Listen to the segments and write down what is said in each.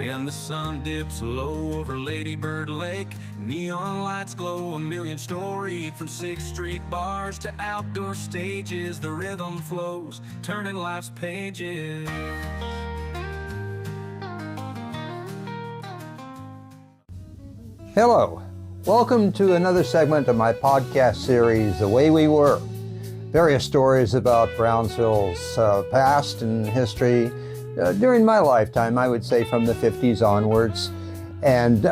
When the sun dips low over Lady Bird Lake, neon lights glow a million stories. From 6th Street bars to outdoor stages, the rhythm flows, turning life's pages. Hello, welcome to another segment of my podcast series, The Way We Were. Various stories about Brownsville's past and history during my lifetime, I would say from the 50s onwards. And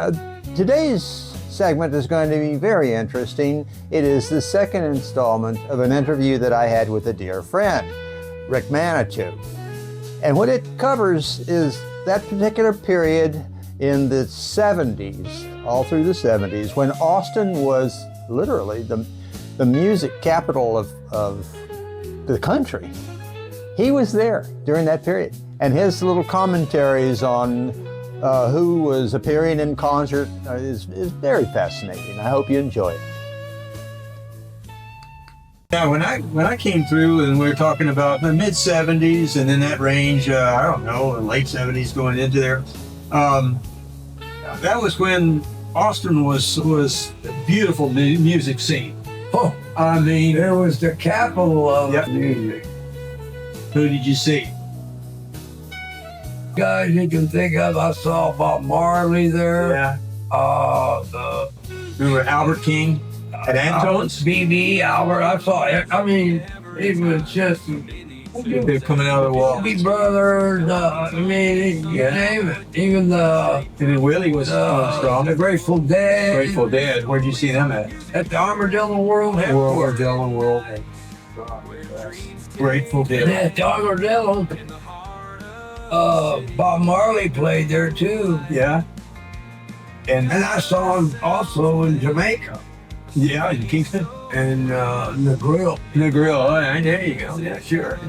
today's segment is going to be very interesting. It is the second installment of an interview that I had with a dear friend, Rick Manautou. And what it covers is that particular period in the 70s, all through the 70s, when Austin was literally the music capital of the country. He was there during that period, and his little commentaries on who was appearing in concert is very fascinating. I hope you enjoy it. Yeah, when I came through and we were talking about the mid 70s and in that range, I don't know, late 70s going into there, that was when Austin was a beautiful music scene. Oh, I mean, it was the capital of music. Who did you see? Guys you can think of, I saw Bob Marley there. Yeah. Remember Albert King at Antone's? BB, Albert, I saw it. I mean, it was just... They're coming out of the wall. Big Brothers, I mean, you name it. Even And then Willie was strong. the Grateful Dead. Grateful Dead. Where'd you see them at? At the Armadillo World headquarters. World. Grateful Dead. At the Armadillo. Bob Marley played there too. Yeah. And I saw him also in Jamaica. Yeah, in Kingston. And the grill. The grill. Oh, yeah, there you go. Yeah, sure.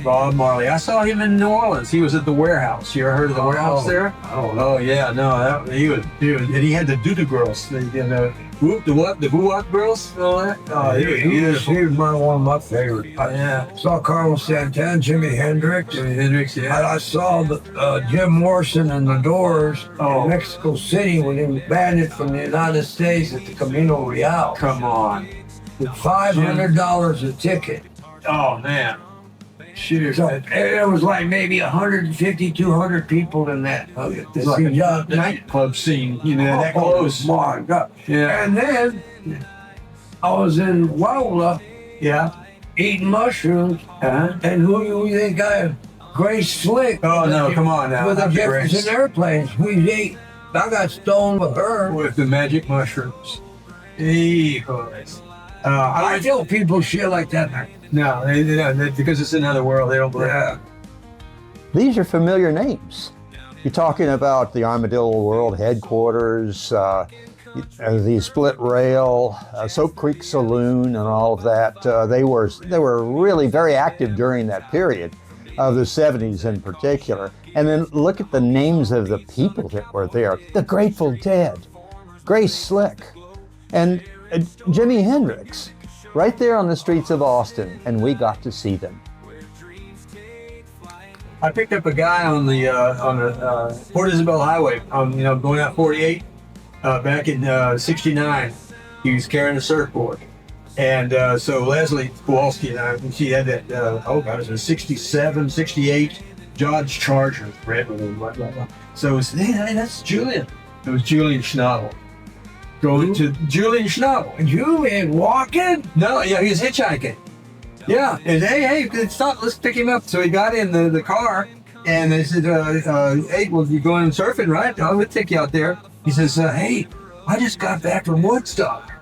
Bob Marley. I saw him in New Orleans. He was at the Warehouse. You ever heard of the Warehouse there? Oh, yeah. No, he was. And he had the Doo-Doo Girls. The Boo-Wop Girls. And all that. Oh, He was one of my favorites. Yeah. I saw Carlos Santana, Jimi Hendrix. Yeah. And I saw Jim Morrison and the Doors in Mexico City when he was banned from the United States at the Camino Real. Come on. With $500 a ticket. Oh, man. Shoot. So it was like maybe 150, 200 people in that. It's like a nightclub scene, that close. Oh my God. Yeah. And then I was in Waula eating mushrooms. And who you think Grace Slick. Oh, no, come on now. With the Jefferson Airplanes. I got stoned with her. With the magic mushrooms. I tell people shit like that. No, they because it's another world. They don't believe it. These are familiar names. You're talking about the Armadillo World headquarters, the Split Rail, Soap Creek Saloon, and all of that. They were really very active during that period of the 70s in particular. And then look at the names of the people that were there: the Grateful Dead, Grace Slick, and Jimi Hendrix, right there on the streets of Austin, and we got to see them. I picked up a guy on the Port Isabel Highway, going out 48 back in '69. He was carrying a surfboard, and so Leslie Kowalski and I, she had that it was a '67, '68 Dodge Charger, red one. So it was, hey, that's Julian. It was Julian Schnabel. Going to Julian Schnabel. Julian walking? No, yeah, he was hitchhiking. Yeah, and hey, stop, let's pick him up. So he got in the car, and they said, hey, well, you're going surfing, right? I'll take you out there. He says, hey, I just got back from Woodstock.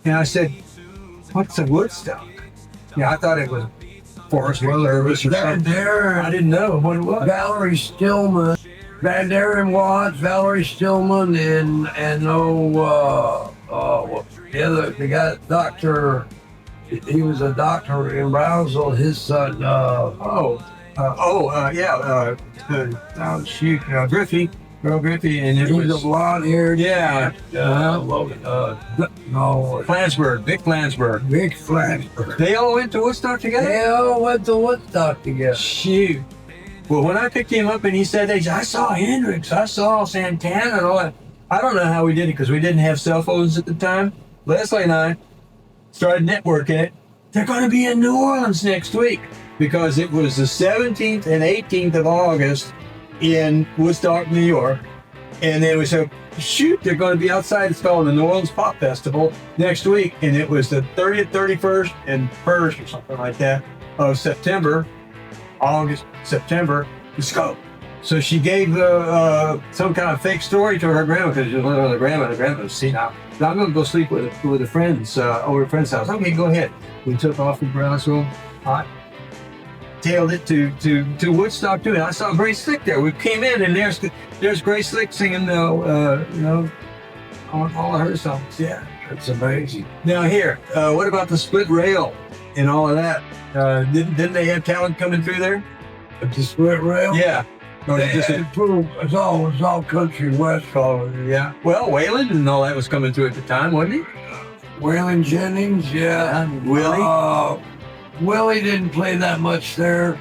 And I said, what's a Woodstock? Yeah, I thought it was Forest Service or something. There, I didn't know what it was. Valerie Stillman, Van Darren Watts, Valerie Stillman, and the guy, Dr. He was a doctor in Brownsville. His son, Griffey, Earl Griffey, and it he was was a blonde-haired. Flansburgh, Vic Flansburgh. Vic Flansburgh. They all went to Woodstock together? They all went to Woodstock together. Shoot. Well, when I picked him up and he said, I saw Hendrix, I saw Santana and all that. I don't know how we did it because we didn't have cell phones at the time. Leslie and I started networking it. They're going to be in New Orleans next week because it was the 17th and 18th of August in Woodstock, New York. And then we said, shoot, they're going to be outside. It's called the New Orleans Pop Festival next week. And it was the 30th, 31st, and 1st or something like that of September, August, September. Let's go. So she gave some kind of fake story to her grandma because she was living with her grandma. The grandma was seen out. I'm going to go sleep with a friend's over a friend's house. Okay, go ahead. We took off from Brownsville, tailed it to Woodstock too. And I saw Grace Slick there. We came in and there's Grace Slick singing all of her songs. Yeah, That's amazing. Now here, what about the split rail and all of that? Didn't they have talent coming through there? The split rail? Yeah. Or They just had proof. It's all country west following. yeah. Well, Waylon and all that was coming through at the time, wasn't he? Waylon Jennings, yeah. Willie. Willie didn't play that much there.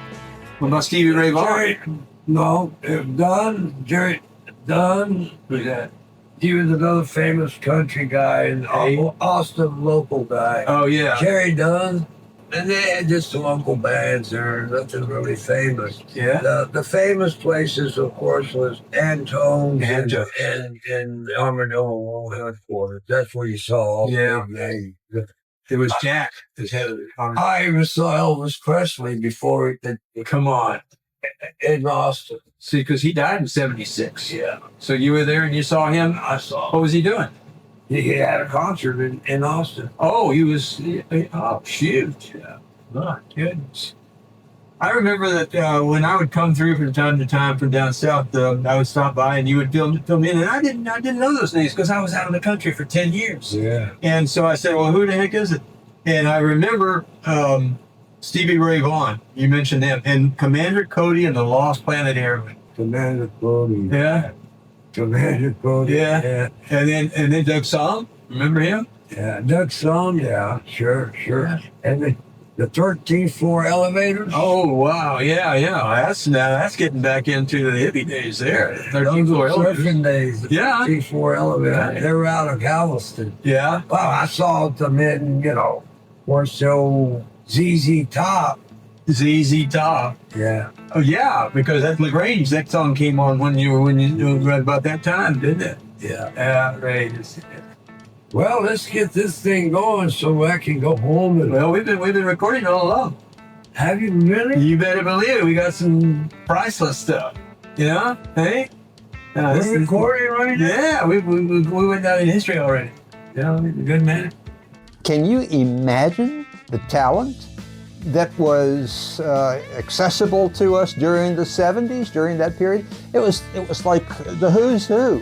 What about Stevie Ray Vaughan? Jerry Dunn. Who's that? He was another famous country guy and Austin local guy. Oh yeah. Jerry Dunn. And they had just local bands there, nothing really famous. Yeah. The famous places, of course, was Antone's and Armadillo Headquarters. That's where you saw all the big names. It was Jack, his head of the I even saw Elvis Presley before Come on. in Austin. See, because he died in '76. Yeah, So you were there and you saw him. I saw. What was he doing? He had a concert in Austin. Oh, he was. Oh, shoot. Yeah. My goodness. I remember that when I would come through from time to time from down south, I would stop by and you would film in, and I didn't know those names because I was out of the country for 10 years. Yeah. And so I said, well, who the heck is it? And I remember Stevie Ray Vaughan. You mentioned them, and Commander Cody and the Lost Planet Airmen. Commander Cody. Yeah. Commander Cody. Yeah. And then Doug Somm. Remember him? Yeah. Doug Somm. Yeah. Sure. Yeah. And the 13th floor elevators. Oh wow, yeah. That's getting back into the hippie days there. 13th floor elevators. Surfing days. Yeah. 13th floor elevators. Right. They were out of Galveston. Yeah. Well, I saw them in, more so ZZ Top. ZZ Top. Yeah. Oh yeah, because that's LaGrange. That song came on when you read about that time, didn't it? Yeah. Outrageous. Well, let's get this thing going so I can go home. And Well, we've been recording all along. have you really? You better believe it. We got some priceless stuff. You know? Hey. We're recording right now? Yeah, we went down in history already. Yeah, good man. Can you imagine the talent that was accessible to us during the 70s, during that period? It was like the who's who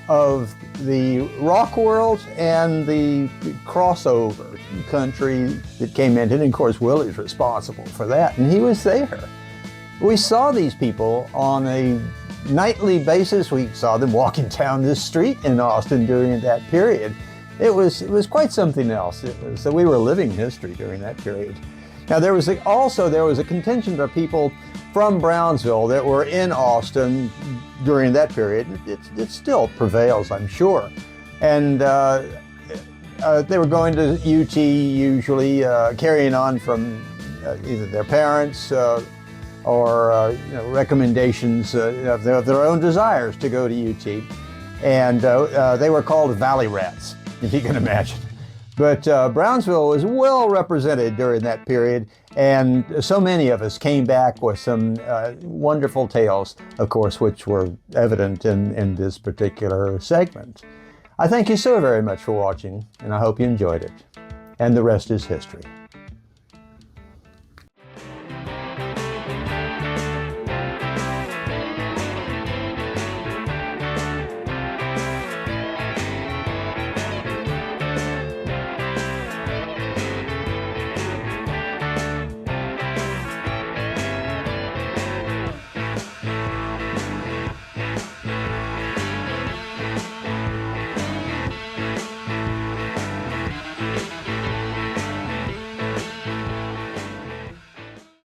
of the rock world and the crossover country that came in. And of course, Willie's responsible for that, and he was there. We saw these people on a nightly basis. We saw them walking down this street in Austin during that period. It was quite something else. So we were living history during that period. Now there was a contingent of people from Brownsville that were in Austin during that period. It still prevails, I'm sure. And they were going to UT usually, carrying on from either their parents or recommendations of their own desires to go to UT. And they were called Valley Rats, if you can imagine. But Brownsville was well represented during that period, and so many of us came back with some wonderful tales, of course, which were evident in this particular segment. I thank you so very much for watching, and I hope you enjoyed it. And the rest is history.